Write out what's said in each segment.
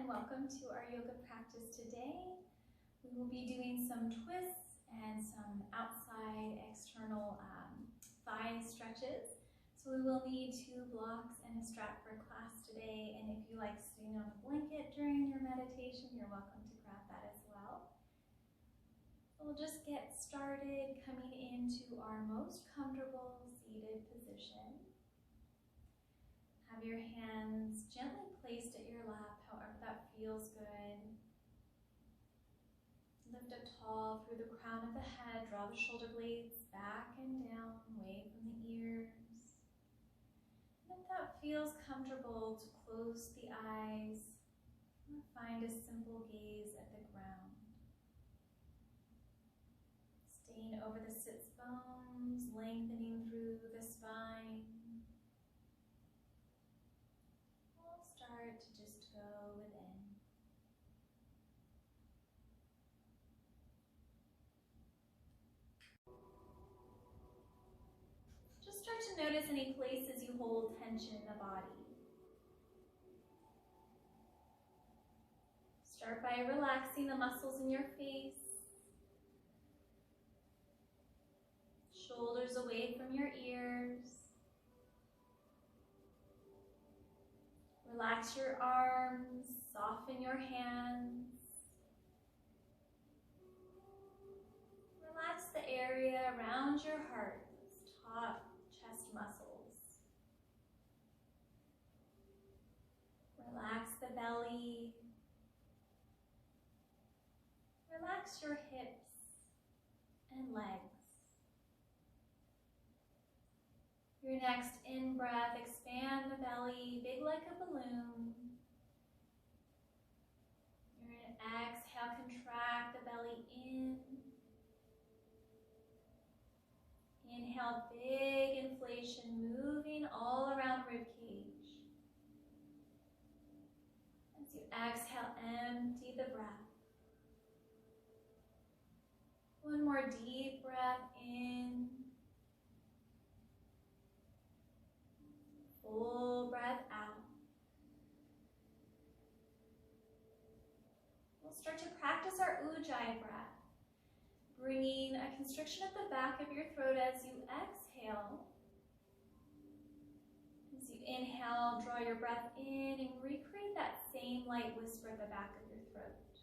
and welcome to our yoga practice today. We will be doing some twists and some outside external thigh stretches. So we will need 2 blocks and a strap for class today, and if you like sitting on a blanket during your meditation, you're welcome to grab that as well. We'll just get started coming into our most comfortable seated position. Have your hands gently placed at your lap, however that feels good. Lift up tall through the crown of the head, draw the shoulder blades back and down, away from the ears. And if that feels comfortable, to close the eyes or find a simple gaze at the ground. Staying over the sits bones, lengthening through the spine. Start to just go within. Just start to notice any places you hold tension in the body. Start by relaxing the muscles in your face. Shoulders away from your ears. Relax your arms, soften your hands. Relax the area around your heart, top chest muscles. Relax the belly. Relax your hips and legs. Your next in-breath, expand the belly, big like a balloon. Your exhale, contract the belly in. Inhale, big inflation, moving all around rib cage. As you exhale, empty the breath. One more deep breath in. Full breath out. We'll start to practice our Ujjayi breath, bringing a constriction at the back of your throat as you exhale. As you inhale, draw your breath in and recreate that same light whisper at the back of your throat.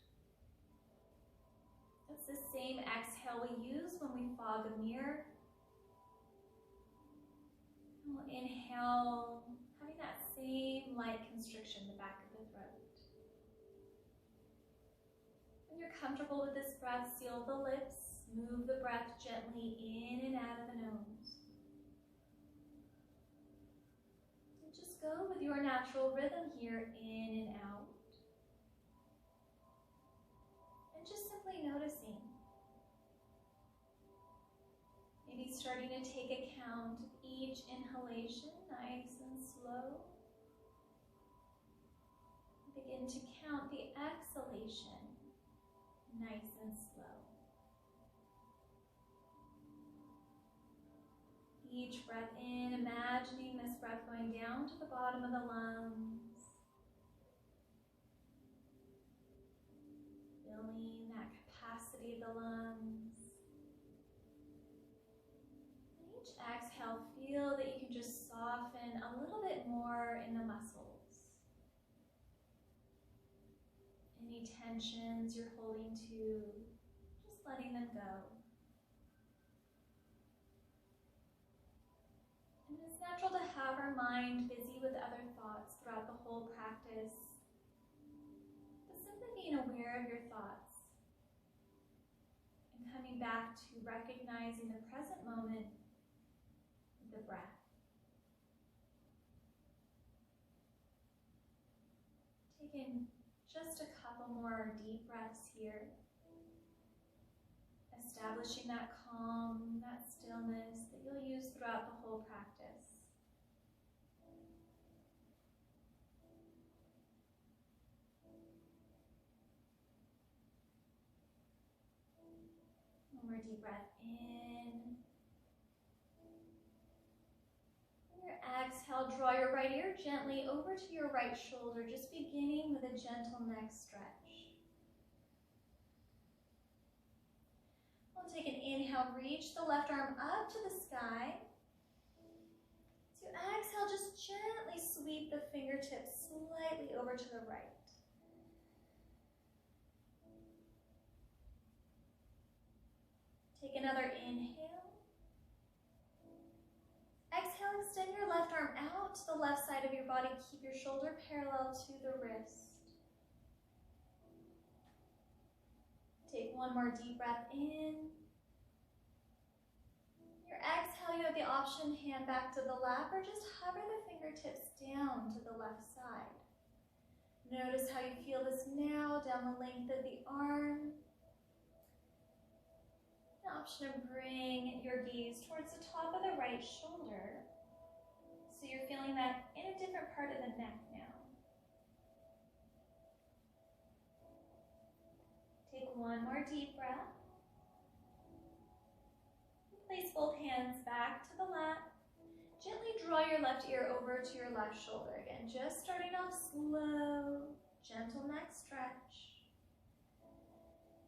That's the same exhale we use when we fog a mirror. We'll inhale, having that same light constriction in the back of the throat. When you're comfortable with this breath, seal the lips, move the breath gently in and out of the nose. And just go with your natural rhythm here, in and out. And just simply noticing. Maybe starting to take account of each inhalation, nice and slow. Begin to count the exhalation, nice and slow. Each breath in, imagining this breath going down to the bottom of the lungs. Filling that capacity of the lungs. Exhale, feel that you can just soften a little bit more in the muscles. Any tensions you're holding to, just letting them go. And it's natural to have our mind busy with other thoughts throughout the whole practice. But simply being aware of your thoughts and coming back to recognizing the present moment, the breath. Taking just a couple more deep breaths here. Establishing that calm, that stillness that you'll use throughout the whole practice. One more deep breath in. Exhale, draw your right ear gently over to your right shoulder, just beginning with a a gentle neck stretch. We'll take an inhale, reach the left arm up to the sky. To exhale, just gently sweep the fingertips slightly over to the right. Take another inhale. Exhale, extend your left arm out to the left side of your body. Keep your shoulder parallel to the wrist. Take one more deep breath in. Your exhale, you have the option, hand back to the lap, or just hover the fingertips down to the left side. Notice how you feel this now down the length of the arm. An option to bring your gaze towards the top of the right shoulder. So you're feeling that in a different part of the neck now. Take one more deep breath. Place both hands back to the lap. Gently draw your left ear over to your left shoulder. Again, just starting off slow, gentle neck stretch.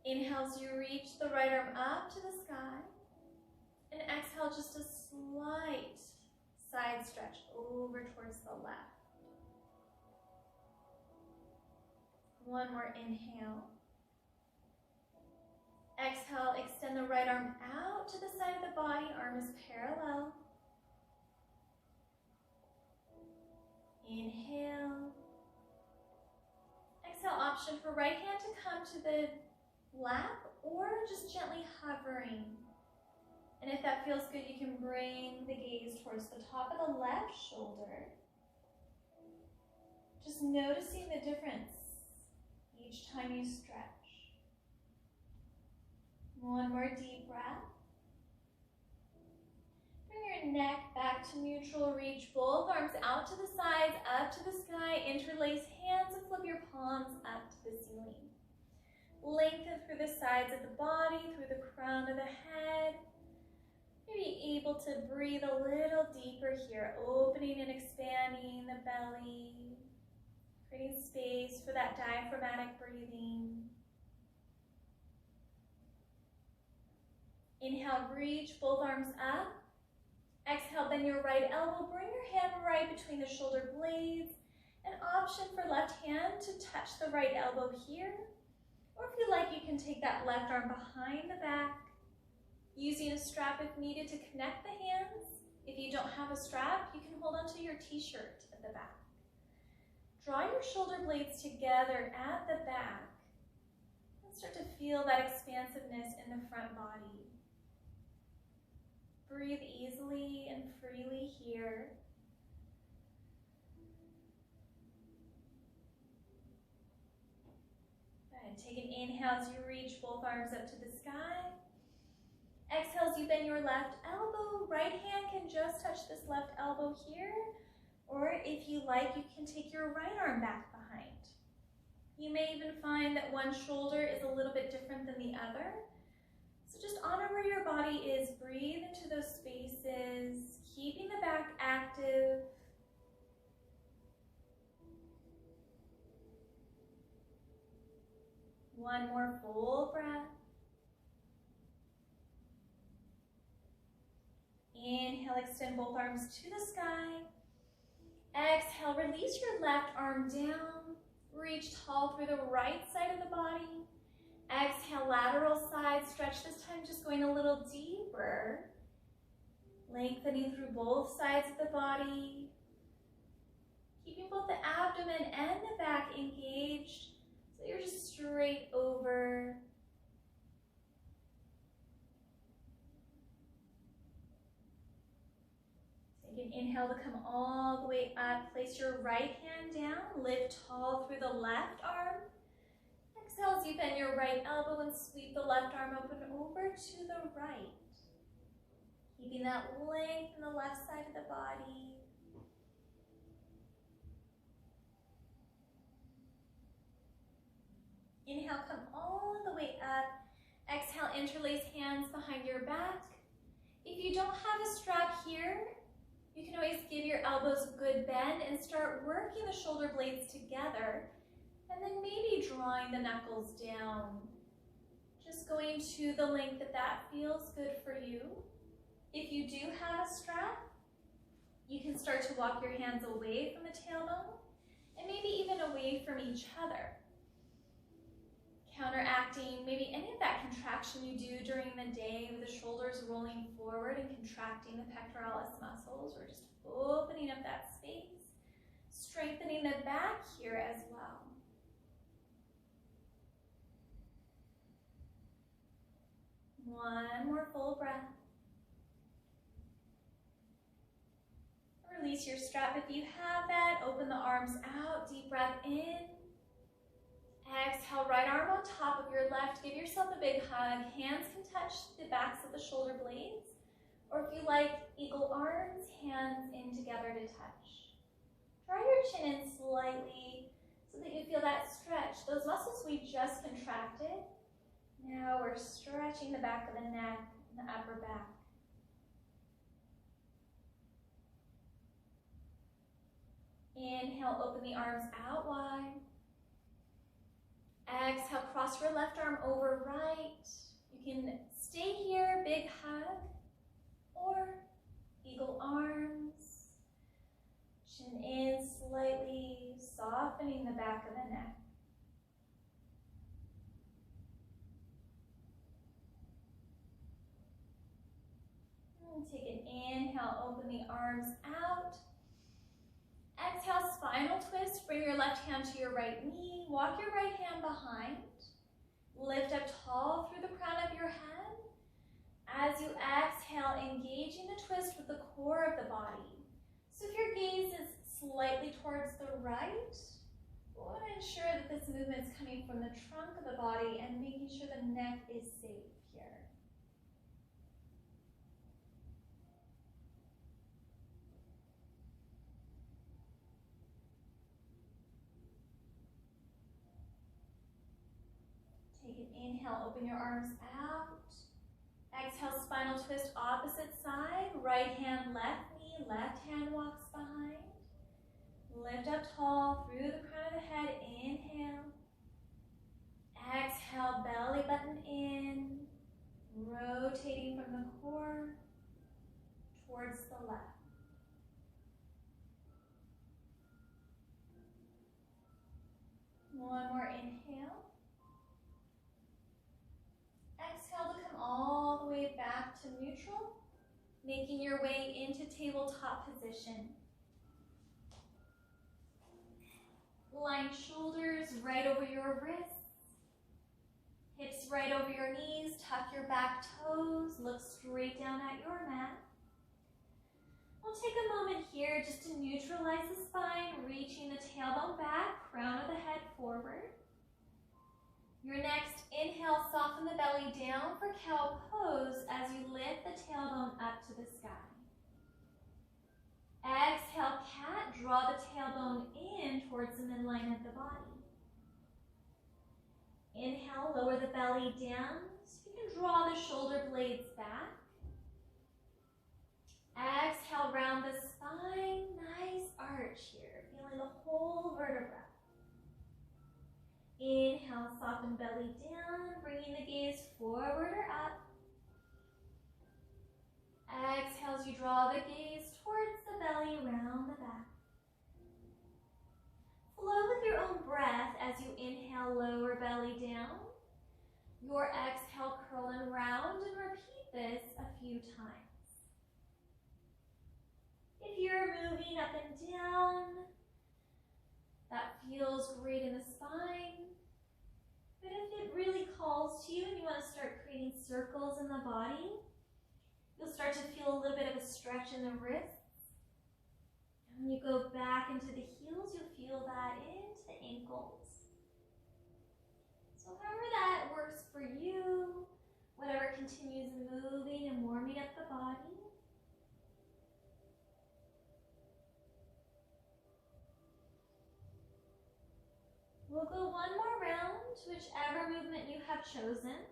Inhale as you reach the right arm up to the sky. And exhale, just a slight side stretch over towards the left. One more inhale. Exhale, extend the right arm out to the side of the body, arm is parallel. Inhale. Exhale, option for right hand to come to the lap or just gently hovering. And if that feels good, you can bring the gaze towards the top of the left shoulder. Just noticing the difference each time you stretch. One more deep breath. Bring your neck back to neutral. Reach both arms out to the sides, up to the sky. Interlace hands and flip your palms up to the ceiling. Lengthen through the sides of the body, through the crown of the head. Maybe able to breathe a little deeper here, opening and expanding the belly, creating space for that diaphragmatic breathing. Inhale, reach both arms up. Exhale, bend your right elbow. Bring your hand right between the shoulder blades. An option for left hand to touch the right elbow here. Or if you like, you can take that left arm behind the back, using a strap if needed to connect the hands. If you don't have a strap, you can hold onto your t-shirt at the back. Draw your shoulder blades together at the back and start to feel that expansiveness in the front body. Breathe easily and freely here. Good. Take an inhale as you reach both arms up to the sky. Exhale as you bend your left elbow. Right hand can just touch this left elbow here. Or if you like, you can take your right arm back behind. You may even find that one shoulder is a little bit different than the other. So just honor where your body is. Breathe into those spaces, keeping the back active. One more full breath. Inhale, extend both arms to the sky. Exhale, release your left arm down. Reach tall through the right side of the body. Exhale, lateral side stretch, this time just going a little deeper. Lengthening through both sides of the body. Keeping both the abdomen and the back engaged, so you're just straight over. Take an inhale to come all the way up. Place your right hand down. Lift tall through the left arm. Exhale as you bend your right elbow and sweep the left arm open over to the right. Keeping that length in the left side of the body. Inhale, come all the way up. Exhale, interlace hands behind your back. If you don't have a strap here, you can always give your elbows a good bend and start working the shoulder blades together. And drawing the knuckles down. Just going to the length that feels good for you. If you do have a strap, you can start to walk your hands away from the tailbone and maybe even away from each other. Counteracting maybe any of that contraction you do during the day with the shoulders rolling forward and contracting the pectoralis muscles. We're just opening up that space, strengthening the back here as well. One more full breath. Release your strap if you have that. Open the arms out. Deep breath in. Exhale, right arm on top of your left. Give yourself a big hug. Hands can touch the backs of the shoulder blades. Or if you like, eagle arms, hands in together to touch. Draw your chin in slightly so that you feel that stretch. Those muscles we just contracted, now we're stretching the back of the neck and the upper back. Inhale, open the arms out wide. Exhale, cross your left arm over right. You can stay here, big hug, or eagle arms. Chin in slightly, softening the back of the neck. And take an inhale, open the arms out. Exhale, spinal twist. Bring your left hand to your right knee. Walk your right hand behind. Lift up tall through the crown of your head. As you exhale, engaging the twist with the core of the body. So if your gaze is slightly towards the right, we want to ensure that this movement is coming from the trunk of the body and making sure the neck is safe here. Take an inhale, open your arms out. Exhale, spinal twist, opposite side. Right hand, left knee, left hand walks behind. Lift up tall through the crown of the head, inhale. Exhale, belly button in, rotating from the core towards the left. One more inhale. Exhale to come all the way back to neutral, making your way into tabletop position. Line shoulders right over your wrists, hips right over your knees, tuck your back toes, look straight down at your mat. We'll take a moment here just to neutralize the spine, reaching the tailbone back, crown of the head forward. Your next inhale, soften the belly down for cow pose as you lift the tailbone up to the sky. Exhale, cat, draw the tailbone in towards the midline of the body. Inhale, lower the belly down so you can draw the shoulder blades back. Exhale, round the spine, nice arch here, feeling the whole vertebra. Inhale, soften belly down, bringing the gaze forward or up. Exhale as you draw the gaze towards the belly, round the back. Flow with your own breath as you inhale, lower belly down. Your exhale, curl and round, and repeat this a few times. If you're moving up and down, that feels great in the spine. But if it really calls to you and you want to start creating circles in the body, you'll start to feel a little bit of a stretch in the wrists. And when you go back into the heels, you'll feel that into the ankles. So however that works for you, whatever continues moving and warming up the body. We'll go one more round, whichever movement you have chosen.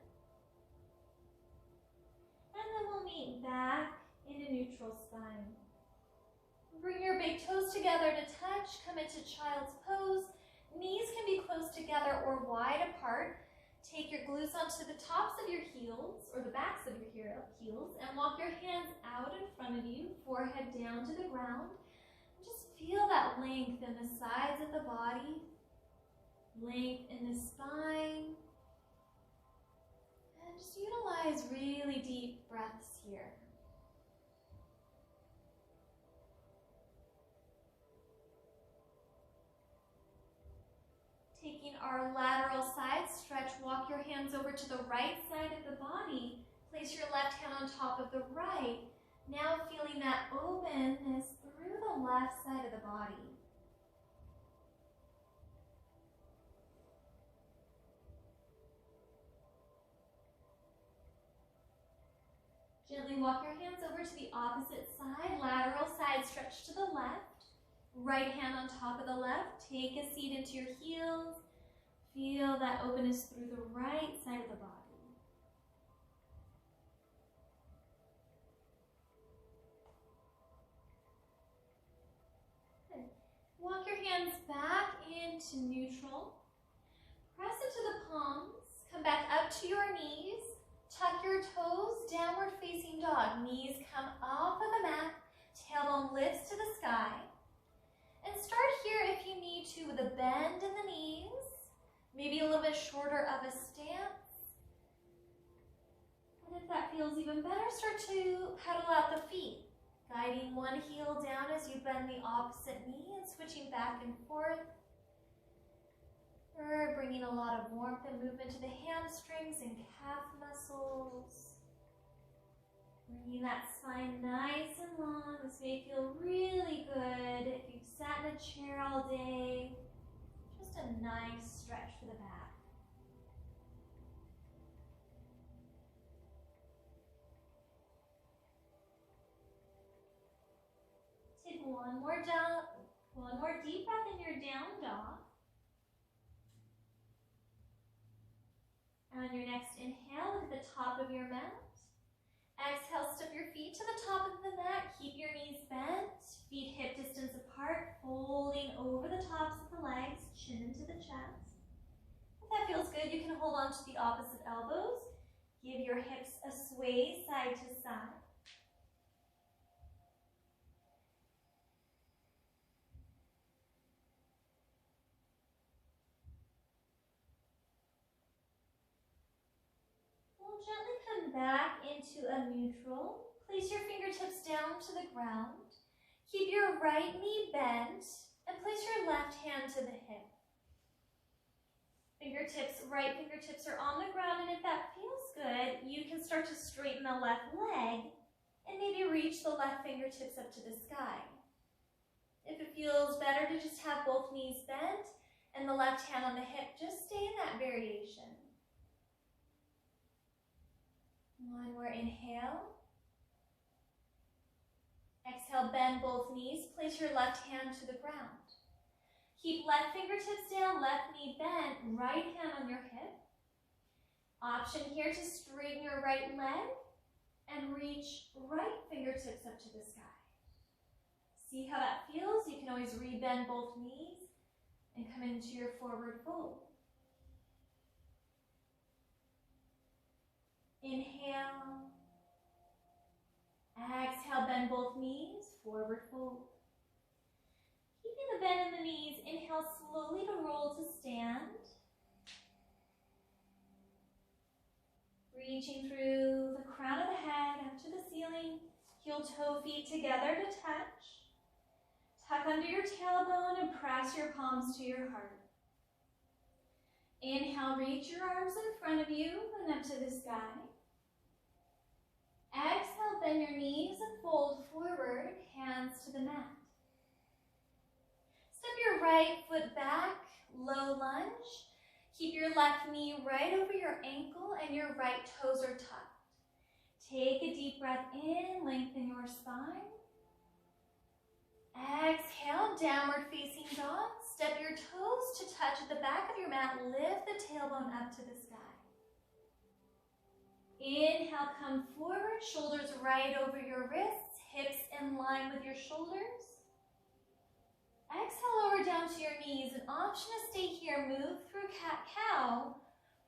And then we'll meet back in a neutral spine. Bring your big toes together to touch, come into child's pose. Knees can be close together or wide apart. Take your glutes onto the tops of your heels, or the backs of your heels, and walk your hands out in front of you, forehead down to the ground. Just feel that length in the sides of the body, length in the spine, and just utilize really deep breaths here. Taking our lateral side stretch, walk your hands over to the right side of the body. Place your left hand on top of the right. Now feeling that openness through the left side of the body. Gently walk your hands over to the opposite side. Lateral side stretch to the left. Right hand on top of the left. Take a seat into your heels. Feel that openness through the right side of the body. Good. Walk your hands back into neutral. Press into the palms. Come back up to your knees. Tuck your toes, downward facing dog. Knees come off of the mat. Tailbone lifts to the sky. And start here if you need to with a bend in the knees, maybe a little bit shorter of a stance. And if that feels even better, start to pedal out the feet, guiding one heel down as you bend the opposite knee and switching back and forth. We're bringing a lot of warmth and movement to the hamstrings and calf muscles. Bringing that spine nice and long. This may feel really good if you've sat in a chair all day. Just a nice stretch for the back. Take one more deep breath in your down dog. And on your next inhale, look at the top of your mat. Exhale, step your feet to the top of the mat. Keep your knees bent, feet hip distance apart, folding over the tops of the legs, chin into the chest. If that feels good, you can hold on to the opposite elbows. Give your hips a sway side to side. Gently come back into a neutral. Place your fingertips down to the ground. Keep your right knee bent and place your left hand to the hip. Right fingertips are on the ground, and if that feels good, you can start to straighten the left leg and maybe reach the left fingertips up to the sky. If it feels better to just have both knees bent and the left hand on the hip, just stay in that variation. One more inhale. Exhale, bend both knees. Place your left hand to the ground. Keep left fingertips down, left knee bent, right hand on your hip. Option here to straighten your right leg and reach right fingertips up to the sky. See how that feels? You can always rebend both knees and come into your forward fold. Inhale. Exhale, bend both knees, forward fold. Keeping the bend in the knees, inhale slowly to roll to stand. Reaching through the crown of the head up to the ceiling. Heel toe feet together to touch. Tuck under your tailbone and press your palms to your heart. Inhale, reach your arms in front of you and up to the sky. Exhale, bend your knees and fold forward, hands to the mat. Step your right foot back, low lunge. Keep your left knee right over your ankle and your right toes are tucked. Take a deep breath in, lengthen your spine. Exhale, downward facing dog. Step your toes to touch at the back of your mat. Lift the tailbone up to the sky. Inhale, come forward, shoulders right over your wrists, hips in line with your shoulders. Exhale, lower down to your knees. An option to stay here, move through cat-cow,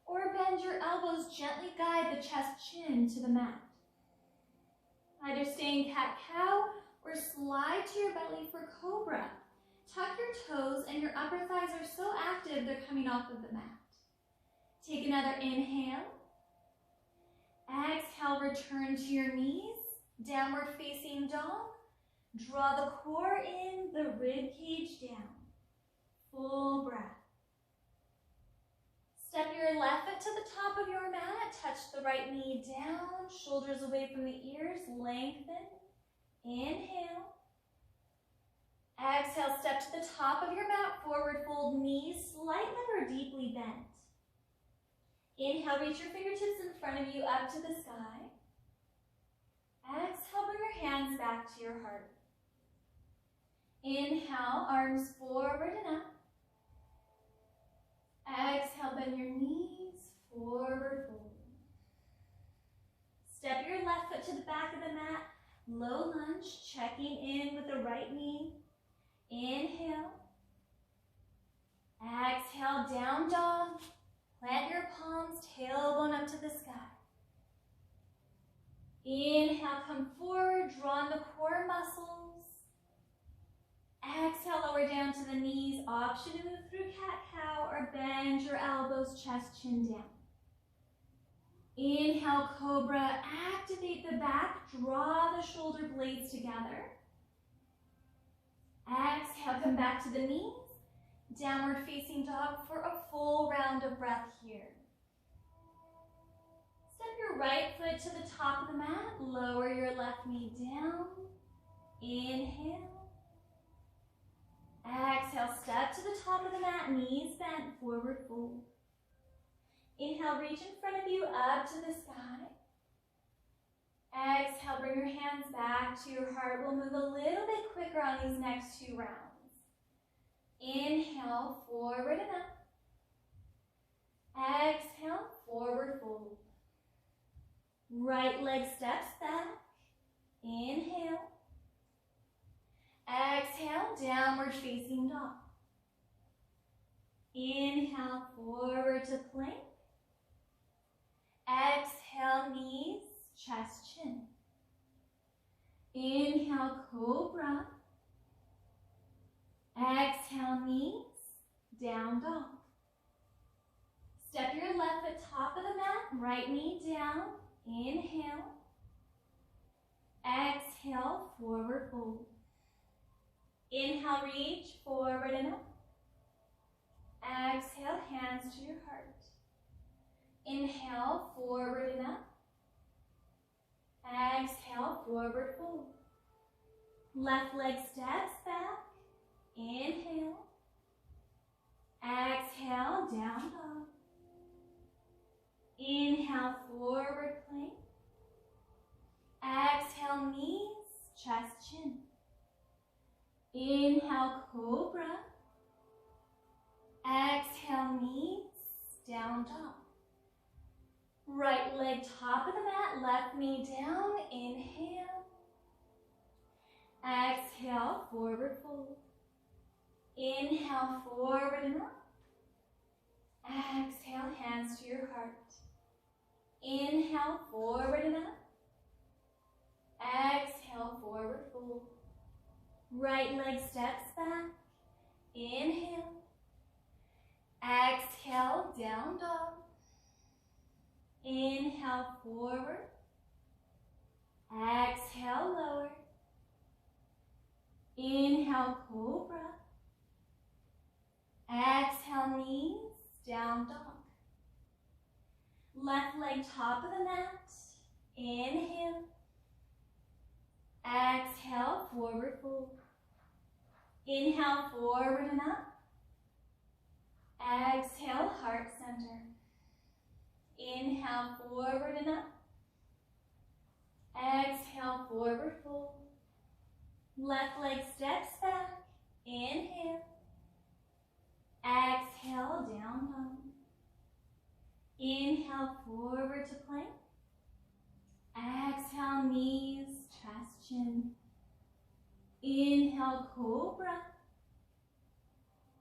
or bend your elbows, gently guide the chest chin to the mat. Either stay in cat-cow or slide to your belly for cobra. Tuck your toes and your upper thighs are so active they're coming off of the mat. Take another inhale. Exhale, return to your knees. Downward facing dog. Draw the core in, the rib cage down. Full breath. Step your left foot to the top of your mat. Touch the right knee down. Shoulders away from the ears. Lengthen. Inhale. Exhale, step to the top of your mat. Forward fold, knees slightly or deeply bent. Inhale, reach your fingertips in front of you up to the sky. Exhale, bring your hands back to your heart. Inhale, arms forward and up. Exhale, bend your knees, forward fold. Step your left foot to the back of the mat, low lunge, checking in with the right knee. Inhale. Exhale, down dog. Plant your palms, tailbone up to the sky. Inhale, come forward, draw in the core muscles. Exhale, lower down to the knees. Option to move through cat-cow or bend your elbows, chest, chin down. Inhale, cobra. Activate the back. Draw the shoulder blades together. Exhale, come back to the knees. Downward facing dog for a full round of breath here. Step your right foot to the top of the mat. Lower your left knee down. Inhale. Exhale, step to the top of the mat, knees bent, forward fold. Inhale, reach in front of you, up to the sky. Exhale, bring your hands back to your heart. We'll move a little bit quicker on these next two rounds. Inhale, forward and up. Exhale, forward fold. Right leg steps back. Inhale. Exhale, downward facing dog. Inhale, forward to plank. Exhale, knees, chest, chin. Inhale, cobra. Exhale, knees, down dog. Step your left foot top of the mat, right knee down. Inhale. Exhale, forward fold. Inhale, reach forward and up. Exhale, hands to your heart. Inhale, forward and up. Exhale, forward fold. Left leg steps back. Inhale. Exhale, down dog. Inhale, forward plank. Exhale, knees, chest, chin. Inhale, cobra. Exhale, knees, down dog. Right leg top of the mat, left knee down. Inhale. Exhale, forward fold. Inhale, forward and up. Exhale, hands to your heart. Inhale, forward and up. Exhale, forward fold. Right leg steps back. Inhale. Exhale, down dog. Inhale, forward. Exhale, lower. Inhale, cobra. Exhale, knees, down dog. Left leg top of the mat. Inhale. Exhale, forward fold. Inhale, forward and up. Exhale, heart center. Inhale, forward and up. Exhale, forward fold. Left leg steps back. Inhale. Exhale, down dog. Inhale, forward to plank. Exhale, knees, chest, chin. Inhale, cobra.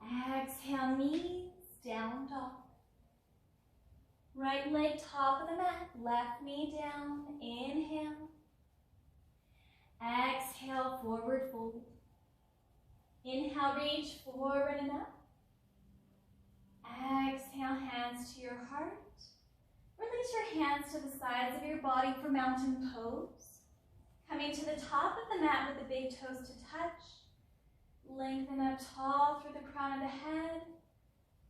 Exhale, knees, down dog. Right leg top of the mat, left knee down, inhale. Exhale, forward fold. Inhale, reach forward and up. Exhale, hands to your heart. Release your hands to the sides of your body for mountain pose. Coming to the top of the mat with the big toes to touch. Lengthen up tall through the crown of the head.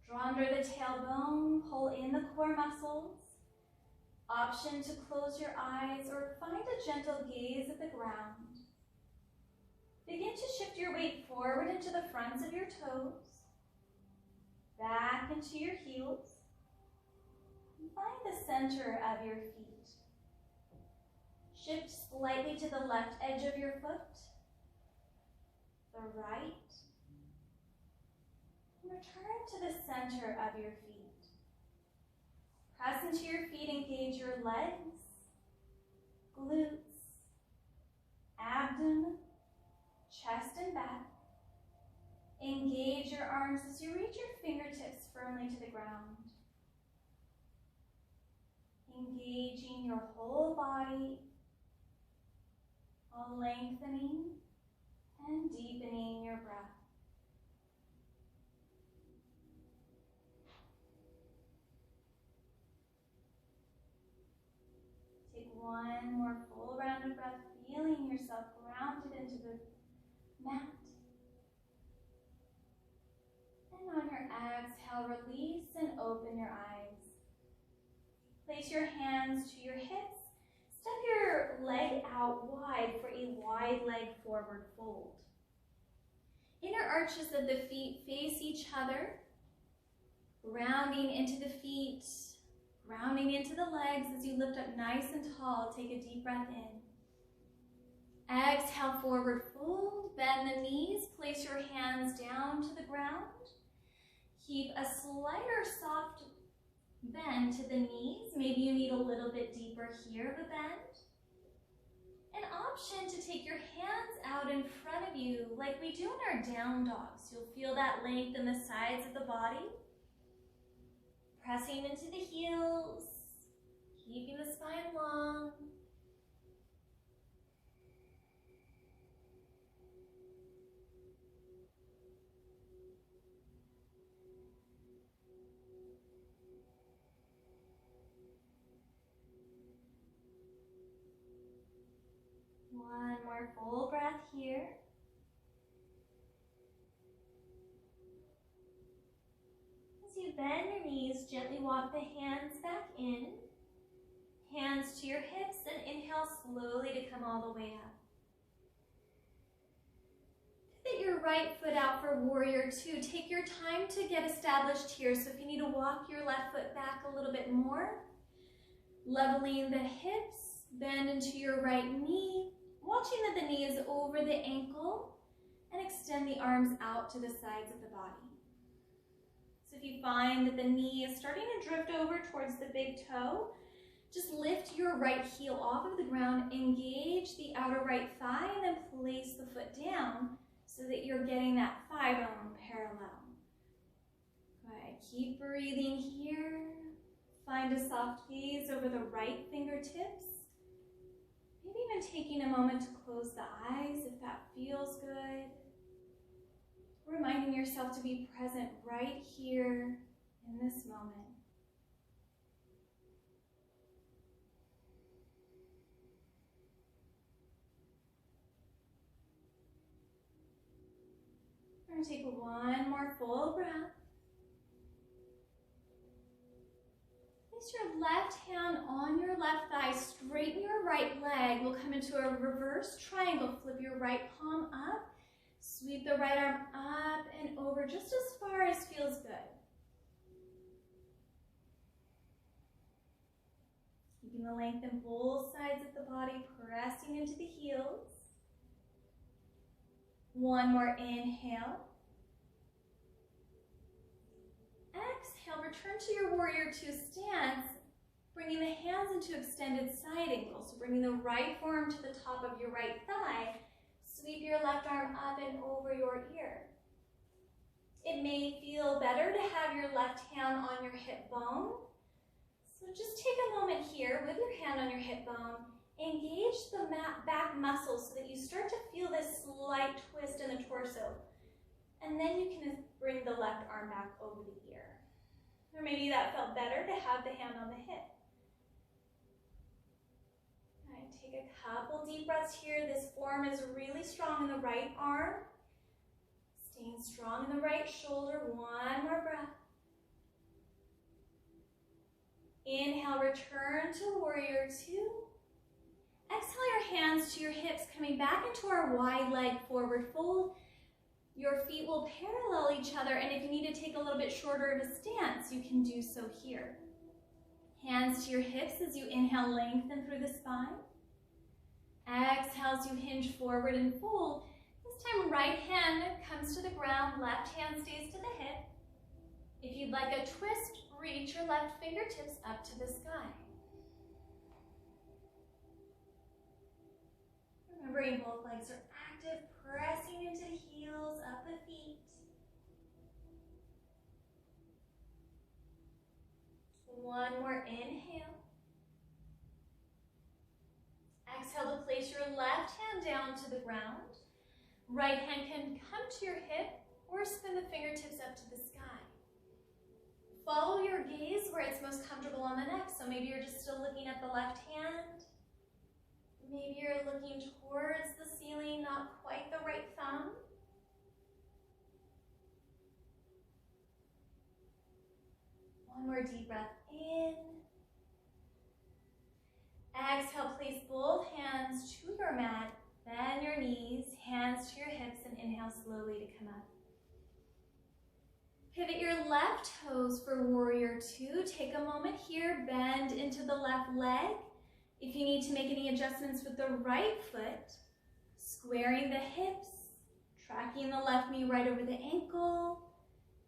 Draw under the tailbone, pull in the core muscles. Option to close your eyes or find a gentle gaze at the ground. Begin to shift your weight forward into the fronts of your toes. Back into your heels. Find the center of your feet. Shift slightly to the left edge of your foot, the right. Return to the center of your feet. Press into your feet, engage your legs, glutes, abdomen, chest and back. Engage your arms as you reach your fingertips firmly to the ground. Engaging your whole body, while lengthening and deepening your breath. Take one more full round of breath, feeling yourself grounded into the mat. And on your exhale, release and open your eyes. Place your hands to your hips. Step your leg out wide for a wide leg forward fold. Inner arches of the feet face each other, rounding into the feet, rounding into the legs as you lift up nice and tall. Take a deep breath in. Exhale, forward fold. Bend the knees. Place your hands down to the ground. Keep a slighter soft bend to the knees. Maybe you need a little bit deeper here of a bend. An option to take your hands out in front of you like we do in our down dogs. You'll feel that length in the sides of the body. Pressing into the heels, keeping the spine long. One more full breath here. As you bend your knees, gently walk the hands back in. Hands to your hips and inhale slowly to come all the way up. Pivot your right foot out for warrior two. Take your time to get established here. So if you need to walk your left foot back a little bit more, leveling the hips, bend into your right knee. Watching that the knee is over the ankle and extend the arms out to the sides of the body. So if you find that the knee is starting to drift over towards the big toe, just lift your right heel off of the ground, engage the outer right thigh, and then place the foot down so that you're getting that thigh bone parallel. Good. Keep breathing here. Find a soft gaze over the right fingertips. Maybe even taking a moment to close the eyes if that feels good. Reminding yourself to be present right here in this moment. We're going to take one more full breath. Place your left hand on your left thigh, straighten your right leg. We'll come into a reverse triangle. Flip your right palm up, sweep the right arm up and over just as far as feels good. Keeping the length in both sides of the body, pressing into the heels. One more inhale. Exhale, return to your warrior two stance, bringing the hands into extended side angle. So bringing the right forearm to the top of your right thigh, sweep your left arm up and over your ear. It may feel better to have your left hand on your hip bone. So just take a moment here with your hand on your hip bone. Engage the back muscles so that you start to feel this slight twist in the torso. And then you can bring the left arm back over the ear. Or maybe that felt better to have the hand on the hip. All right, take a couple deep breaths here. This form is really strong in the right arm. Staying strong in the right shoulder. One more breath. Inhale, return to warrior two. Exhale your hands to your hips, coming back into our wide leg forward fold. Your feet will parallel each other, and if you need to take a little bit shorter of a stance, you can do so here. Hands to your hips as you inhale, lengthen through the spine. Exhale as you hinge forward and fold. This time, right hand comes to the ground, left hand stays to the hip. If you'd like a twist, reach your left fingertips up to the sky. Remembering both legs are active, pressing into the heels, up the feet. One more inhale. Exhale to place your left hand down to the ground. Right hand can come to your hip or spin the fingertips up to the sky. Follow your gaze where it's most comfortable on the neck. So maybe you're just still looking at the left hand. Maybe you're looking towards the ceiling, not quite the right thumb. One more deep breath in. Exhale, place both hands to your mat. Bend your knees, hands to your hips, and inhale slowly to come up. Pivot your left toes for warrior two. Take a moment here, bend into the left leg. If you need to make any adjustments with the right foot, squaring the hips, tracking the left knee right over the ankle,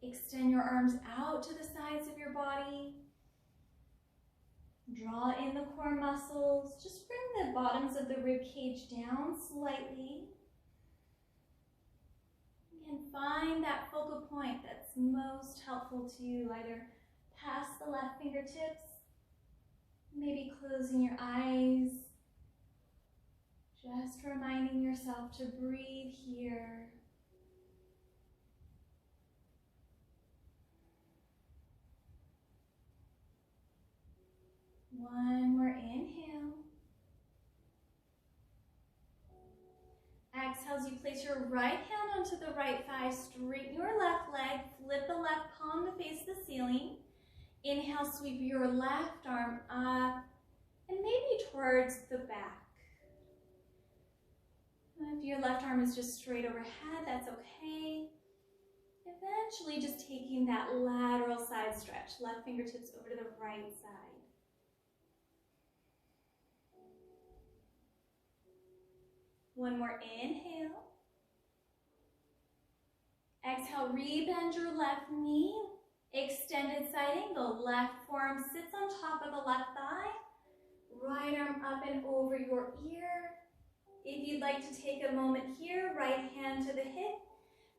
extend your arms out to the sides of your body. Draw in the core muscles. Just bring the bottoms of the rib cage down slightly. And find that focal point that's most helpful to you, either past the left fingertips, maybe closing your eyes, just reminding yourself to breathe here. One more inhale. Exhale as you place your right hand onto the right thigh, straighten your left leg, flip the left palm to face the ceiling. Inhale, sweep your left arm up and maybe towards the back. If your left arm is just straight overhead, that's okay. Eventually just taking that lateral side stretch, left fingertips over to the right side. One more inhale. Exhale, rebend your left knee. Extended side angle. Left forearm sits on top of the left thigh. Right arm up and over your ear. If you'd like to take a moment here, right hand to the hip,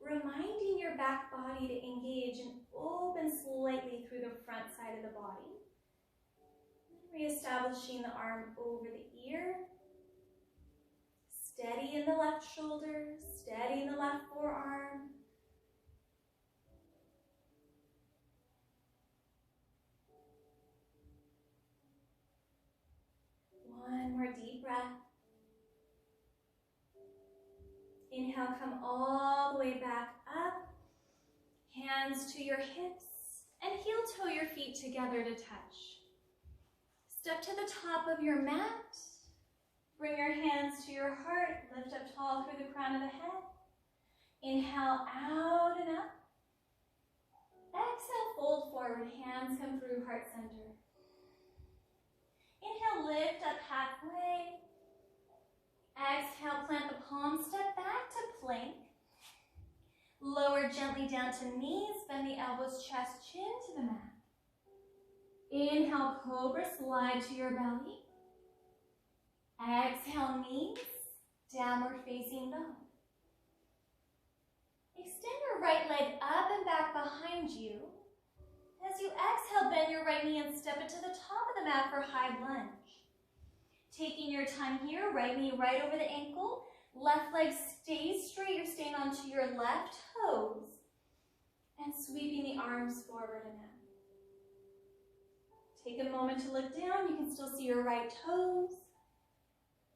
reminding your back body to engage and open slightly through the front side of the body. Reestablishing the arm over the ear. Steady in the left shoulder, steady in the left forearm. One more deep breath. Inhale, come all the way back up. Hands to your hips and heel toe your feet together to touch. Step to the top of your mat. Bring your hands to your heart. Lift up tall through the crown of the head. Inhale, out and up. Exhale, fold forward. Hands come through heart center. Inhale, lift up halfway. Exhale, plant the palms, step back to plank. Lower gently down to knees. Bend the elbows, chest, chin to the mat. Inhale, cobra, slide to your belly. Exhale, knees, downward facing dog. Extend your right leg up and back behind you. As you exhale, bend your right knee and step it to the top of the mat for high lunge. Taking your time here, right knee right over the ankle, left leg stays straight, you're staying onto your left toes, and sweeping the arms forward and up. Take a moment to look down, you can still see your right toes.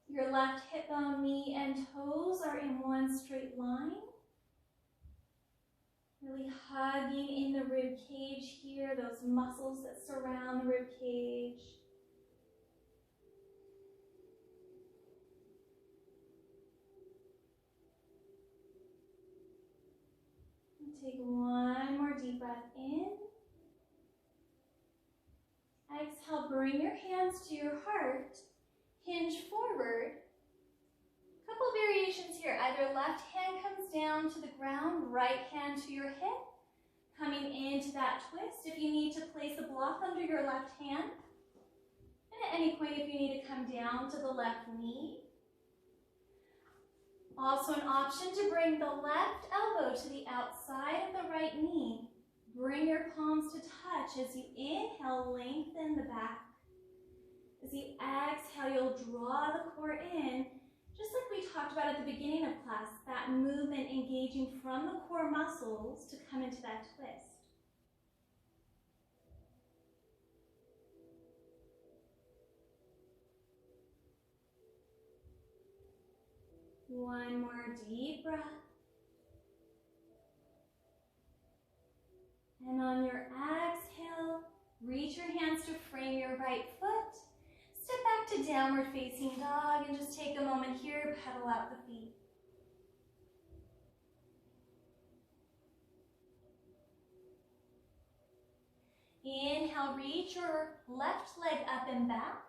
Your left hip bone, knee, and toes are in one straight line. Really hugging in the rib cage here, those muscles that surround the rib cage. And take one more deep breath in. Exhale, bring your hands to your heart. Hinge forward. Couple variations here. Either left hand comes down to the ground, right hand to your hip, coming into that twist. If you need to place a block under your left hand, and at any point if you need to come down to the left knee. Also an option to bring the left elbow to the outside of the right knee. Bring your palms to touch. As you inhale, lengthen the back. As you exhale, you'll draw the core in. Just like we talked about at the beginning of class, that movement engaging from the core muscles to come into that twist. One more deep breath. And on your exhale, reach your hands to frame your right foot. Step back to downward facing dog and just take a moment here, pedal out the feet. Inhale, reach your left leg up and back.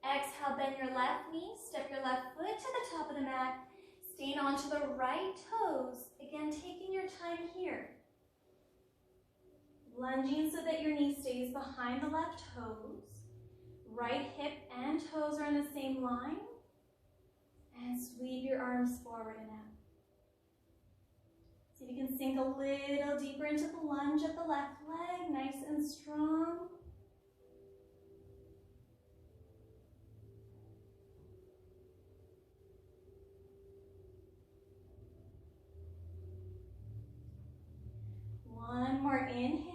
Exhale, bend your left knee, step your left foot to the top of the mat, staying onto the right toes. Again, taking your time here. Lunging so that your knee stays behind the left toes. Right hip and toes are in the same line. And sweep your arms forward and out. See if you can sink a little deeper into the lunge of the left leg, nice and strong. One more inhale.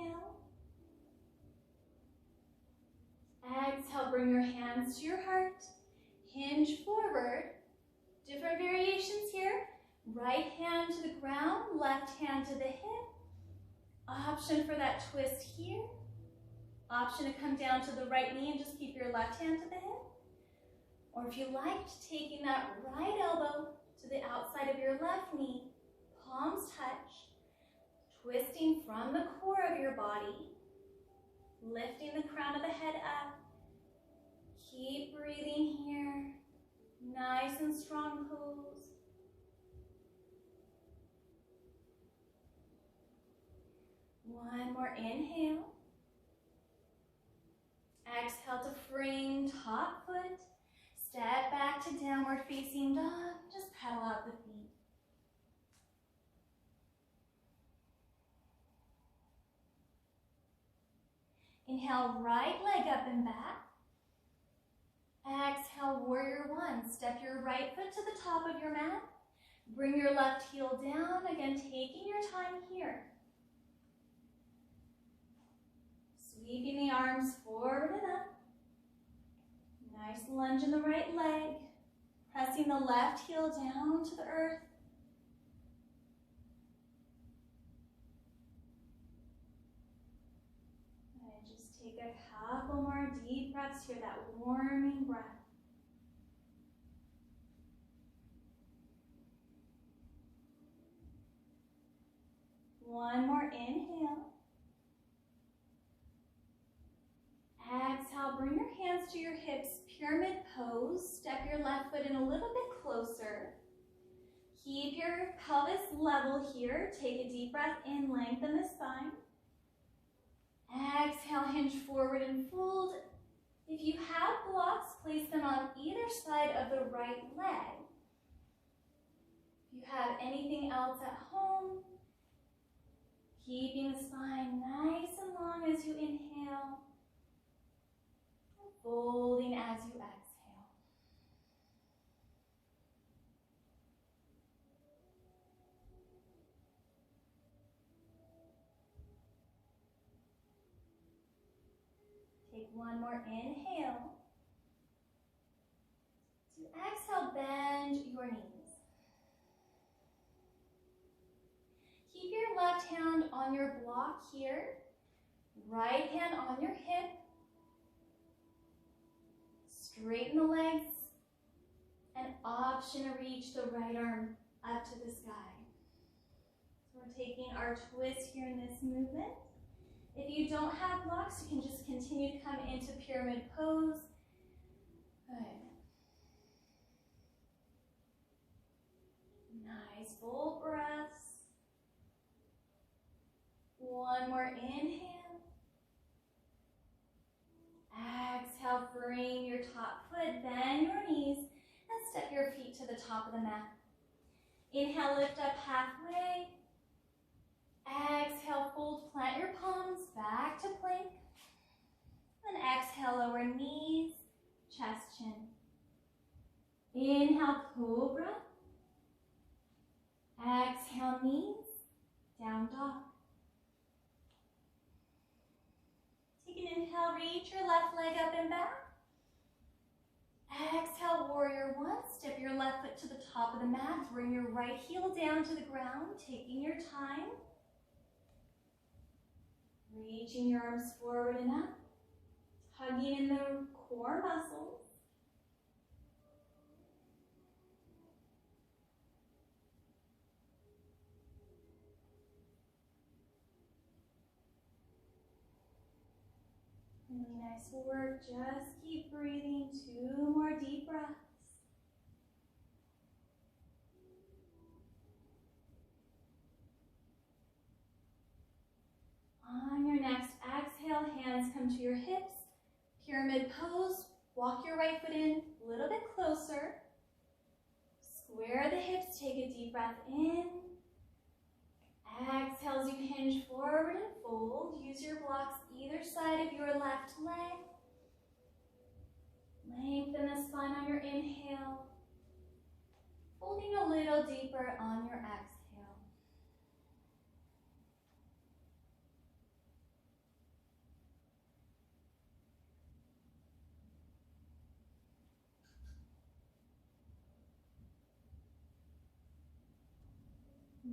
Exhale, bring your hands to your heart. Hinge forward. Different variations here. Right hand to the ground, left hand to the hip. Option for that twist here. Option to come down to the right knee and just keep your left hand to the hip. Or if you liked, taking that right elbow to the outside of your left knee, palms touch, twisting from the core of your body, lifting the crown of the head up. Keep breathing here. Nice and strong pose. One more inhale. Exhale to frame top foot. Step back to downward facing dog. Just pedal out the feet. Inhale, right leg up and back. Exhale, warrior one. Step your right foot to the top of your mat. Bring your left heel down. Again, taking your time here. Sweeping the arms forward and up. Nice lunge in the right leg. Pressing the left heel down to the earth. And just take a couple more deep breaths here, that warming breath. One more inhale. Exhale, bring your hands to your hips, pyramid pose. Step your left foot in a little bit closer. Keep your pelvis level here. Take a deep breath in, lengthen the spine. Exhale, hinge forward and fold. If you have blocks, place them on either side of the right leg. If you have anything else at home, keeping the spine nice and long as you inhale, and folding as you exhale. Take one more inhale. To exhale, bend your knees. Keep your left hand on your block here, right hand on your hip. Straighten the legs, and option to reach the right arm up to the sky. So we're taking our twist here in this movement. If you don't have blocks, you can just continue to come into pyramid pose. Good. Nice full breaths. One more inhale. Exhale, bring your top foot, bend your knees, and step your feet to the top of the mat. Inhale, lift up halfway. Exhale, fold, plant your palms back to plank. Then exhale, lower knees, chest, chin. Inhale, cobra. Exhale, knees, down dog. Take an inhale, reach your left leg up and back. Exhale, warrior one. Step your left foot to the top of the mat. Bring your right heel down to the ground, taking your time. Reaching your arms forward and up. Hugging in the core muscles. Really nice work. Just keep breathing. 2 more deep breaths. On your next exhale, hands come to your hips. Pyramid pose. Walk your right foot in a little bit closer. Square the hips. Take a deep breath in. Exhale as you hinge forward and fold. Use your blocks either side of your left leg. Lengthen the spine on your inhale. Folding a little deeper on your exhale.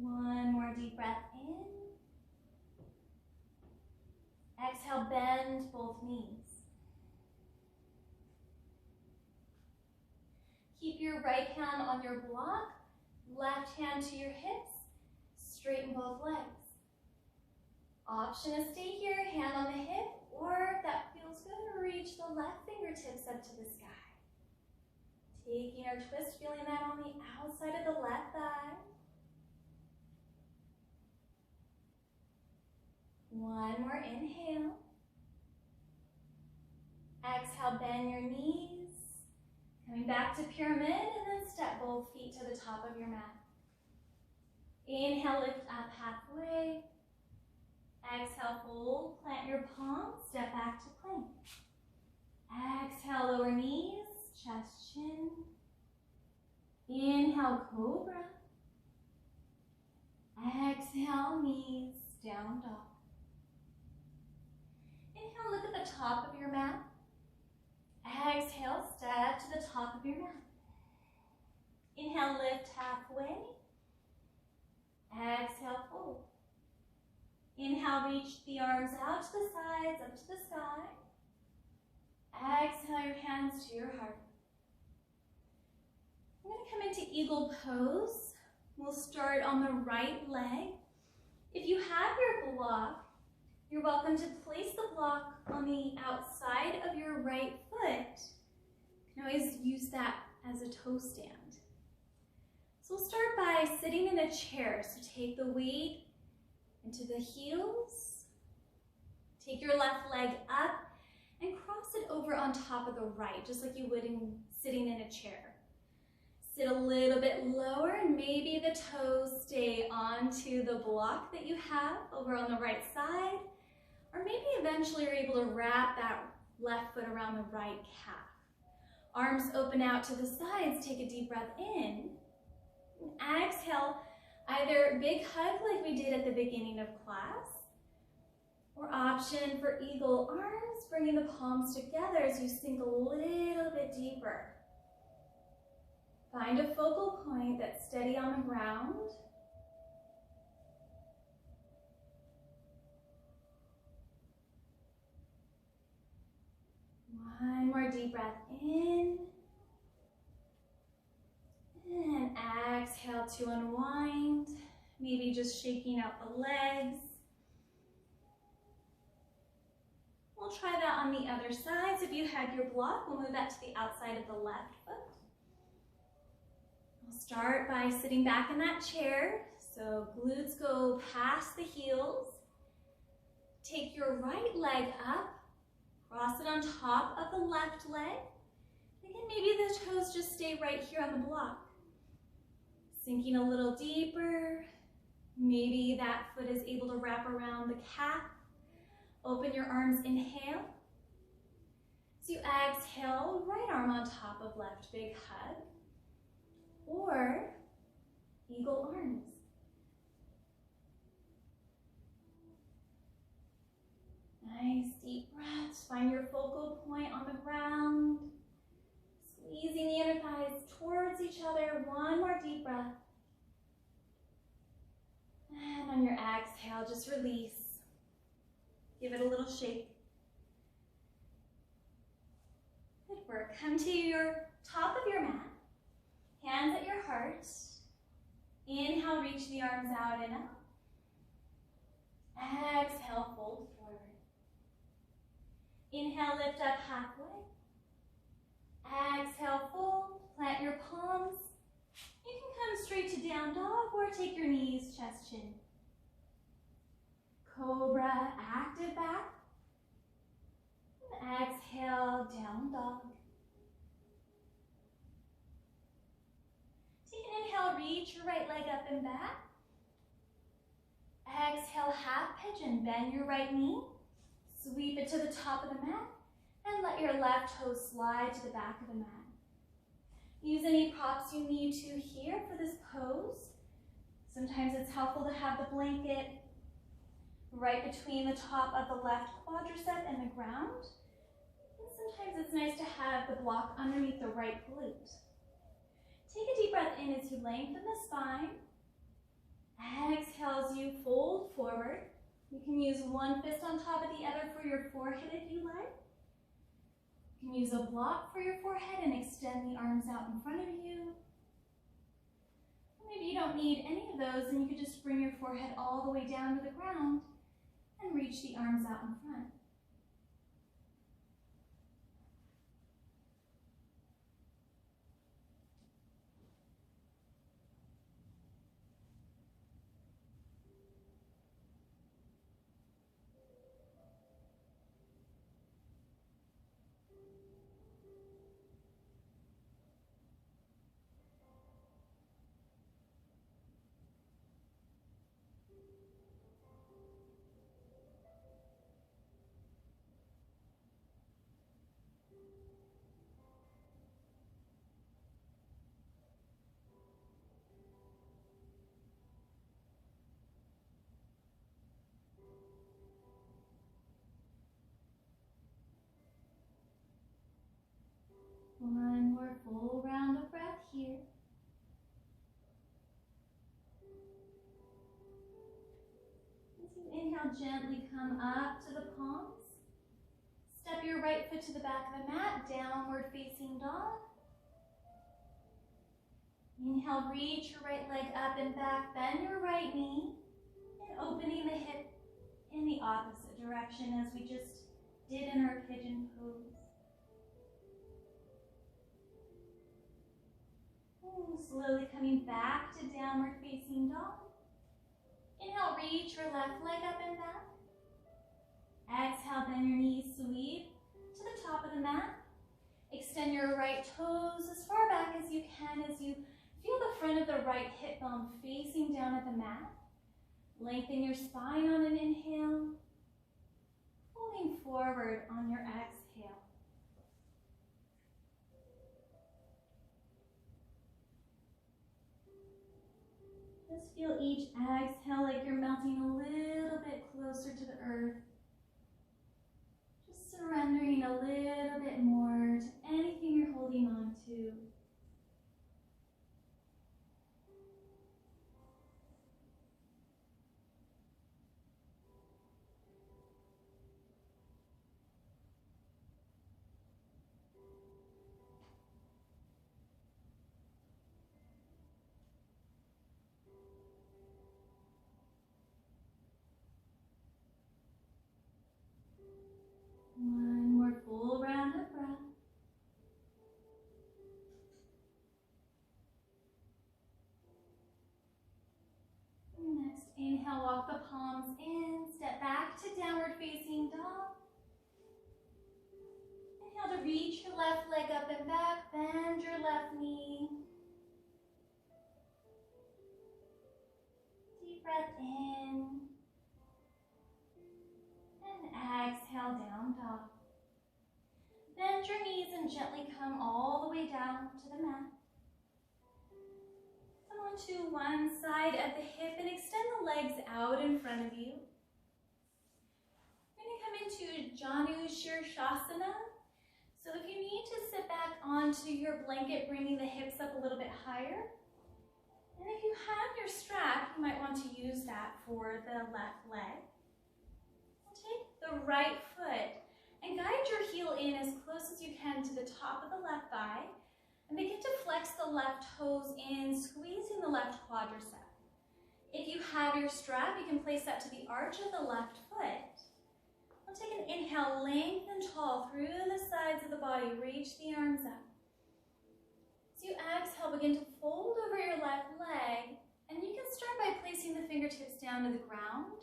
One more deep breath in. Exhale, bend both knees. Keep your right hand on your block, left hand to your hips, straighten both legs. Option to stay here, hand on the hip, or if that feels good, reach the left fingertips up to the sky. Taking our twist, feeling that on the outside of the left thigh. One more inhale. Exhale, bend your knees. Coming back to pyramid and then step both feet to the top of your mat. Inhale, lift up halfway. Exhale, fold, plant your palms, step back to plank. Exhale, lower knees, chest, chin. Inhale, cobra. Exhale, knees, down dog. Inhale, look at the top of your mat. Exhale, step to the top of your mat. Inhale, lift halfway. Exhale, fold. Inhale, reach the arms out to the sides, up to the sky. Exhale, your hands to your heart. We're going to come into eagle pose. We'll start on the right leg. If you have your block, you're welcome to place the block on the outside of your right foot. You can always use that as a toe stand. So we'll start by sitting in a chair. So take the weight into the heels. Take your left leg up and cross it over on top of the right, just like you would in sitting in a chair. Sit a little bit lower and maybe the toes stay onto the block that you have over on the right side, or maybe eventually you're able to wrap that left foot around the right calf. Arms open out to the sides, take a deep breath in. And exhale, either big hug like we did at the beginning of class, or option for eagle arms, bringing the palms together as you sink a little bit deeper. Find a focal point that's steady on the ground. One more deep breath in. And exhale to unwind. Maybe just shaking out the legs. We'll try that on the other side. So if you had your block, we'll move that to the outside of the left foot. We'll start by sitting back in that chair. So glutes go past the heels. Take your right leg up. Cross it on top of the left leg. Again, maybe the toes just stay right here on the block. Sinking a little deeper. Maybe that foot is able to wrap around the calf. Open your arms, inhale. As you exhale, right arm on top of left, big hug. Or eagle arms. Nice deep breaths. Find your focal point on the ground. Squeezing the inner thighs towards each other. One more deep breath. And on your exhale, just release. Give it a little shake. Good work. Come to your top of your mat. Hands at your heart. Inhale, reach the arms out and up. Exhale, fold forward. Inhale, lift up halfway. Exhale, fold. Plant your palms. You can come straight to down dog or take your knees, chest, chin. Cobra, active back. And exhale, down dog. Take an inhale, reach your right leg up and back. Exhale, half pigeon, bend your right knee. Sweep it to the top of the mat. And let your left toe slide to the back of the mat. Use any props you need to here for this pose. Sometimes it's helpful to have the blanket right between the top of the left quadricep and the ground. And sometimes it's nice to have the block underneath the right glute. Take a deep breath in as you lengthen the spine. Exhale as you fold forward. You can use one fist on top of the other for your forehead if you like. You can use a block for your forehead and extend the arms out in front of you. Or maybe you don't need any of those and you could just bring your forehead all the way down to the ground and reach the arms out in front. One more full round of breath here. As you inhale, gently come up to the palms. Step your right foot to the back of the mat, downward facing dog. Inhale, reach your right leg up and back, bend your right knee, and opening the hip in the opposite direction as we just did in our pigeon pose. Slowly coming back to downward facing dog. Inhale, reach your left leg up and back. Exhale, bend your knees, sweep to the top of the mat. Extend your right toes as far back as you can as you feel the front of the right hip bone facing down at the mat. Lengthen your spine on an inhale, folding forward on your exhale. Just feel each exhale like you're melting a little bit closer to the earth. Just surrendering a little bit more to anything you're holding on to. One more full round of breath. Next, inhale, walk the palms in, step back to downward facing dog. Inhale to reach your left leg up and back, bend your left knee. Deep breath in. And exhale, down dog. Bend your knees and gently come all the way down to the mat. Come onto one side of the hip and extend the legs out in front of you. We're going to come into Janu Shirshasana. So if you need to sit back onto your blanket, bringing the hips up a little bit higher. And if you have your strap, you might want to use that for the left leg. Take the right foot and guide your heel in as close as you can to the top of the left thigh and begin to flex the left toes in, squeezing the left quadricep. If you have your strap, you can place that to the arch of the left foot. We'll take an inhale, lengthen tall through the sides of the body, reach the arms up. As you exhale, begin to fold over your left leg, and you can start by placing the fingertips down to the ground.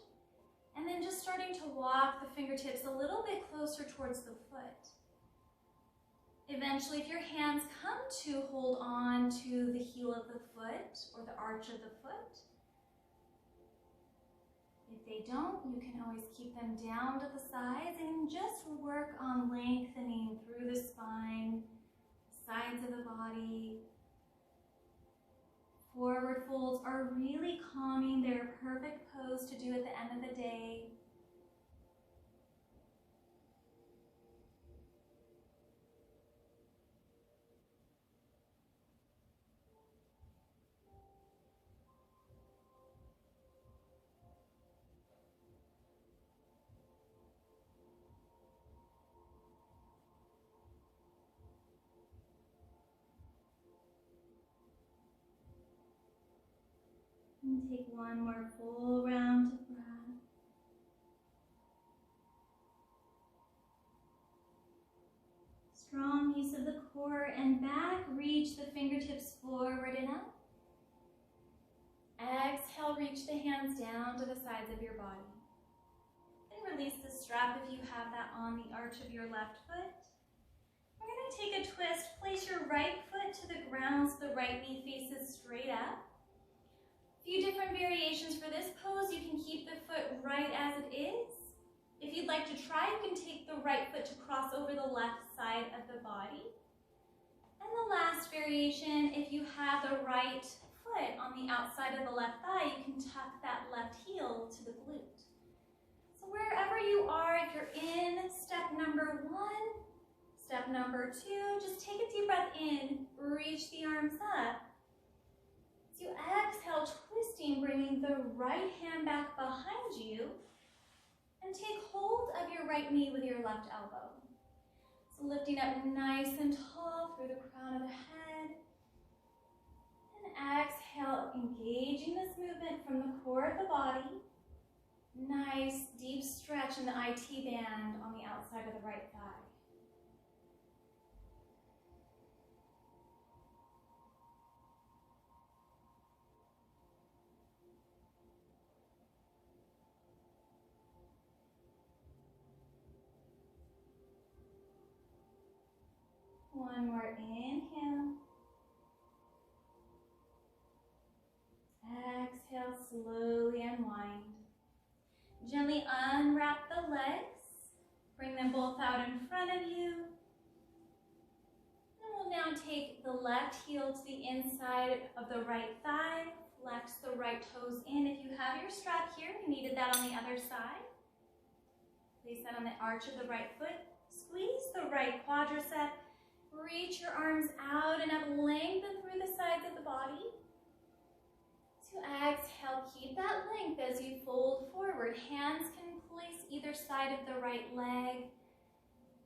And then just starting to walk the fingertips a little bit closer towards the foot. Eventually, if your hands come to hold on to the heel of the foot or the arch of the foot, if they don't, you can always keep them down to the sides and just work on lengthening through the spine, sides of the body. Forward folds are really calming. They're a perfect pose to do at the end of the day. And take one more full round of breath. Strong use of the core and back. Reach the fingertips forward and up. Exhale, reach the hands down to the sides of your body. And release the strap if you have that on the arch of your left foot. We're going to take a twist. Place your right foot to the ground so the right knee faces straight up. Few different variations for this pose. You can keep the foot right as it is. If you'd like to try, you can take the right foot to cross over the left side of the body. And the last variation, if you have the right foot on the outside of the left thigh, you can tuck that left heel to the glute. So wherever you are, if you're in step number 1, step number 2, just take a deep breath in, reach the arms up. As you exhale, twisting, bringing the right hand back behind you, and take hold of your right knee with your left elbow. So lifting up nice and tall through the crown of the head. And exhale, engaging this movement from the core of the body. Nice deep stretch in the IT band on the outside of the right thigh. One more inhale. slowly unwind. Gently unwrap the legs. Bring them both out in front of you. And we'll now take the left heel to the inside of the right thigh. Flex the right toes in. If you have your strap here, you needed that on the other side. Place that on the arch of the right foot. Squeeze the right quadricep. Reach your arms out and up. Lengthen through the sides of the body. To exhale, keep that length as you fold forward. Hands can place either side of the right leg.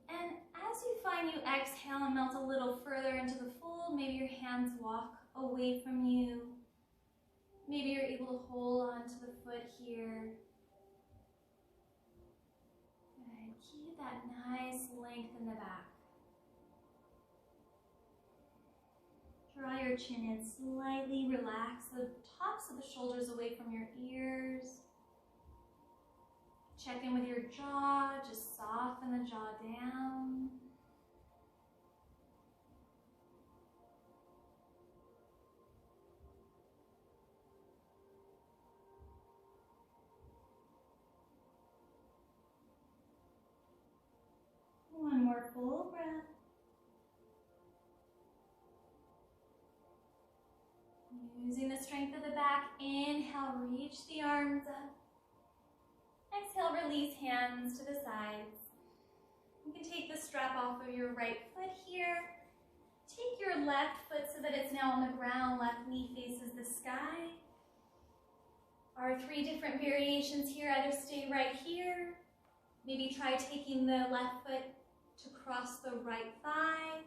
And as you find you exhale and melt a little further into the fold, maybe your hands walk away from you. Maybe you're able to hold on to the foot here. And keep that nice length in the back. Draw your chin in slightly, relax the tops of the shoulders away from your ears. Check in with your jaw, just soften the jaw down. One more full breath. Using the strength of the back, inhale, reach the arms up. Exhale, release hands to the sides. You can take the strap off of your right foot here. Take your left foot so that it's now on the ground, left knee faces the sky. Our three different variations here, either stay right here. Maybe try taking the left foot to cross the right thigh.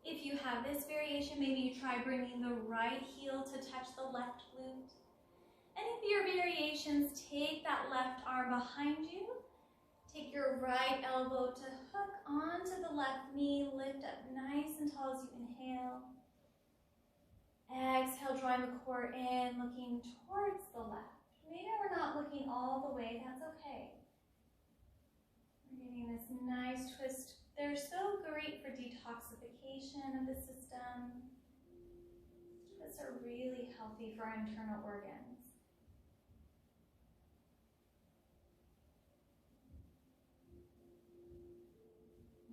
If you have this variation, maybe you try bringing the right heel to touch the left glute. And if your variations, take that left arm behind you. Take your right elbow to hook onto the left knee. Lift up nice and tall as you inhale. Exhale, drawing the core in, looking towards the left. Maybe we're not looking all the way, that's okay. We're getting this nice twist. They're so great for detoxification of the system. Twists are really healthy for our internal organs.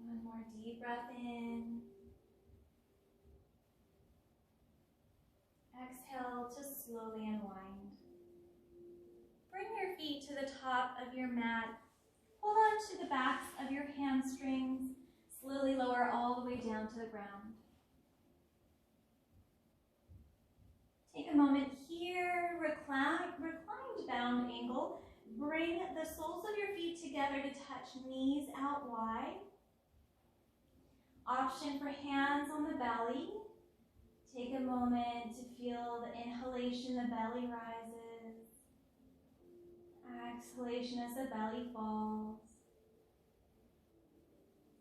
One more deep breath in. Exhale to slowly unwind. Bring your feet to the top of your mat. Hold on to the backs of your hamstrings. Slowly lower all the way down to the ground. Take a moment here, reclined bound angle. Bring the soles of your feet together to touch knees out wide. Option for hands on the belly. Take a moment to feel the inhalation, the belly rises. Exhalation as the belly falls.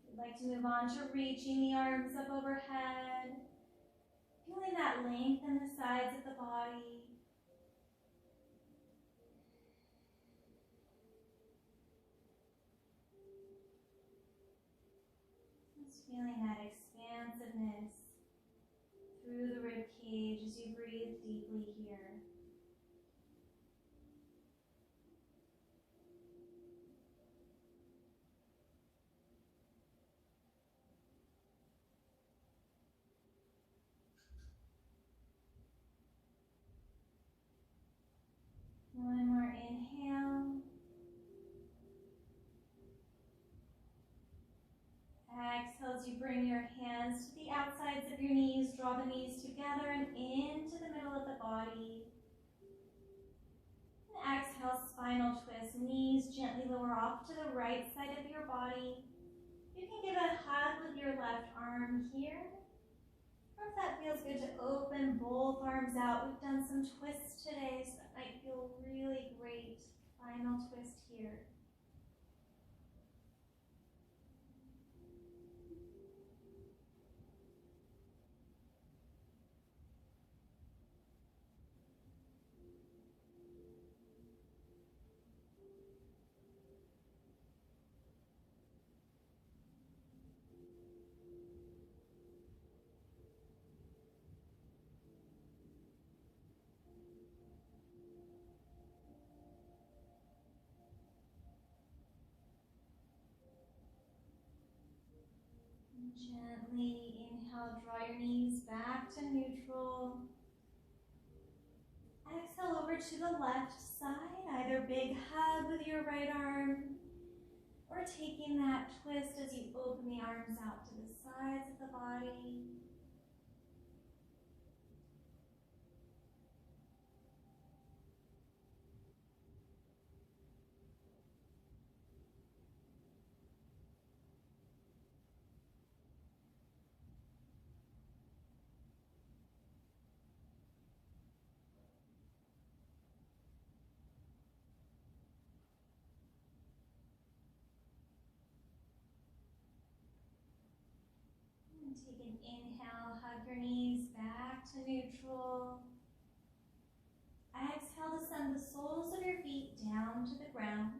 If you'd like to move on to reaching the arms up overhead. Feeling that length in the sides of the body. Just feeling that expansiveness through the rib cage as you breathe deeply here. One more inhale. Exhale as you bring your hands to the outsides of your knees. Draw the knees together and into the middle of the body. And exhale, spinal twist. Knees gently lower off to the right side of your body. You can give a hug with your left arm here. Or if that feels good, to open both arms out. We've done some twists today, so that might feel really great. Final twist here. Gently inhale, draw your knees back to neutral. Exhale over to the left side, either big hug with your right arm or taking that twist as you open the arms out to the sides of the body. And take an inhale, hug your knees back to neutral. Exhale to send the soles of your feet down to the ground.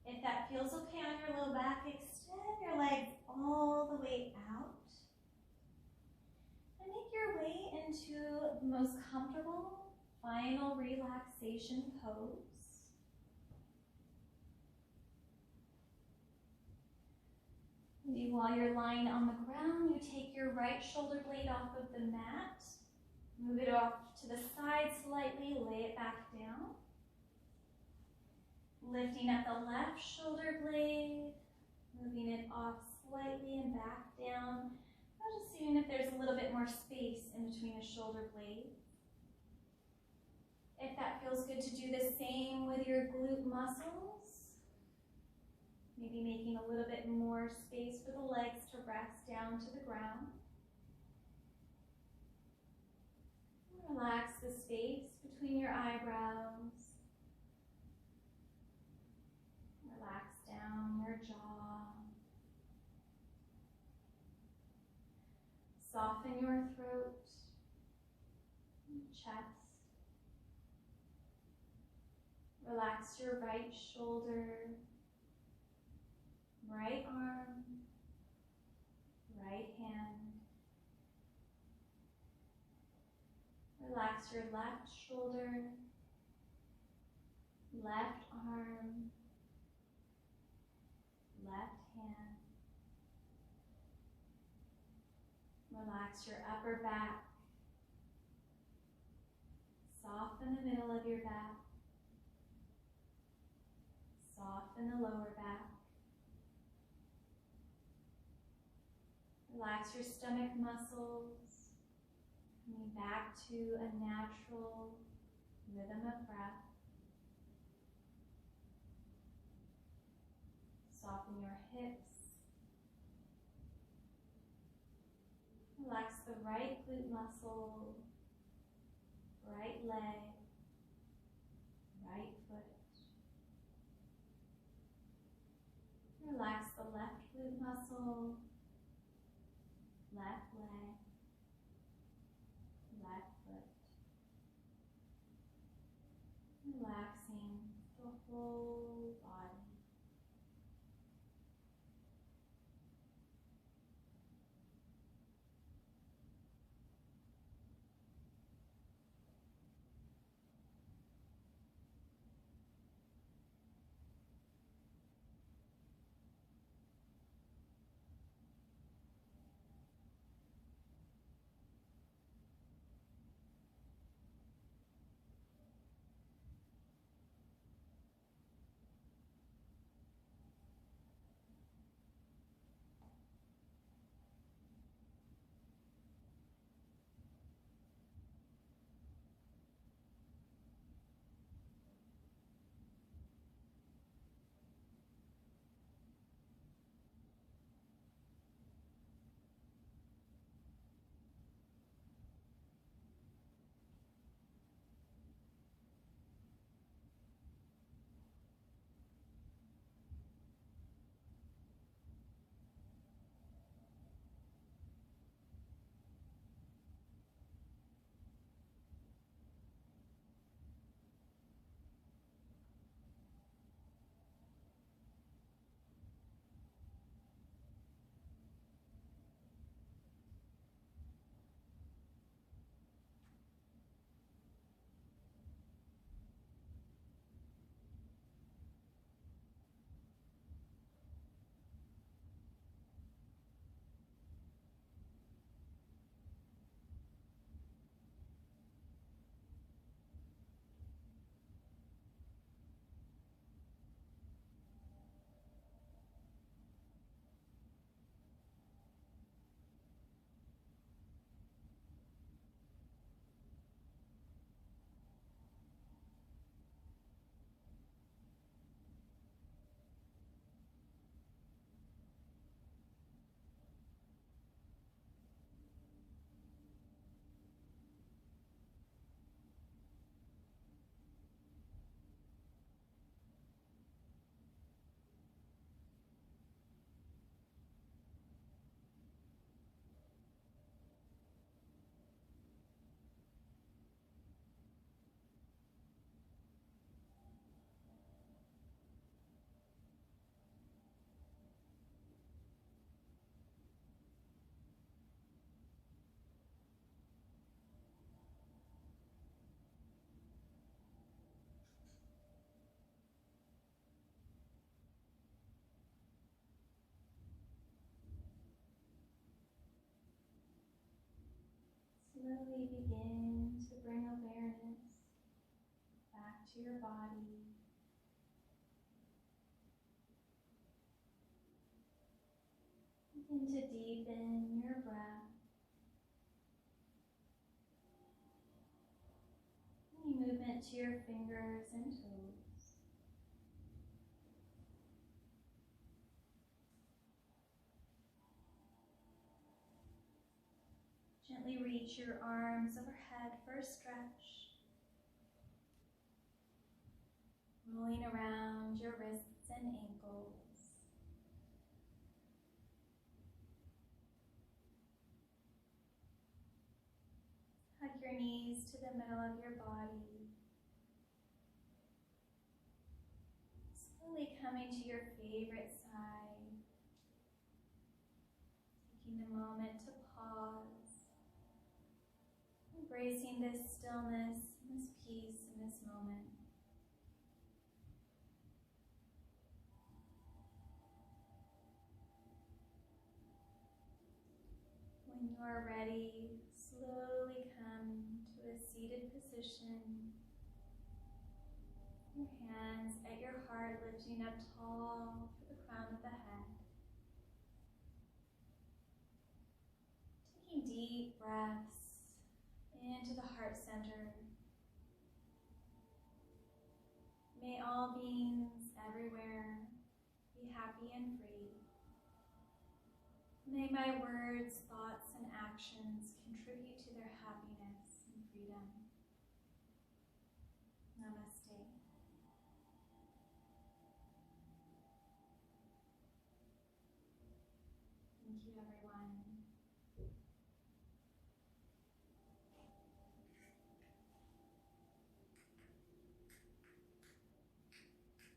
If that feels okay on your low back, extend your legs all the way out. And make your way into the most comfortable final relaxation pose. Maybe while you're lying on the ground, you take your right shoulder blade off of the mat, move it off to the side slightly, lay it back down. Lifting up the left shoulder blade, moving it off slightly and back down. Now just seeing if there's a little bit more space in between the shoulder blades. If that feels good, to do the same with your glute muscles. Maybe making a little bit more space for the legs to rest down to the ground. Relax the space between your eyebrows. Relax down your jaw. Soften your throat, chest. Relax your right shoulder, right arm, right hand. Relax your left shoulder, left arm, left hand. Relax your upper back. Soften the middle of your back. Soften the lower back. Relax your stomach muscles. Coming back to a natural rhythm of breath. Soften your hips. Relax the right glute muscle, right leg, right foot. Relax the left glute muscle, left leg, left foot. Relaxing the whole body. to your body. Begin to deepen your breath. Any movement to your fingers and toes. Gently reach your arms overhead for a stretch. Rolling around your wrists and ankles. Hug your knees to the middle of your body. Slowly coming to your favorite side. Taking a moment to pause. Embracing this stillness, this peace in this moment. When you are ready, slowly come to a seated position. Your hands at your heart lifting up tall to the crown of the head. Taking deep breaths into the heart center. May all beings everywhere be happy and free. May my words, thoughts, and actions contribute to their happiness and freedom. Namaste. Thank you, everyone.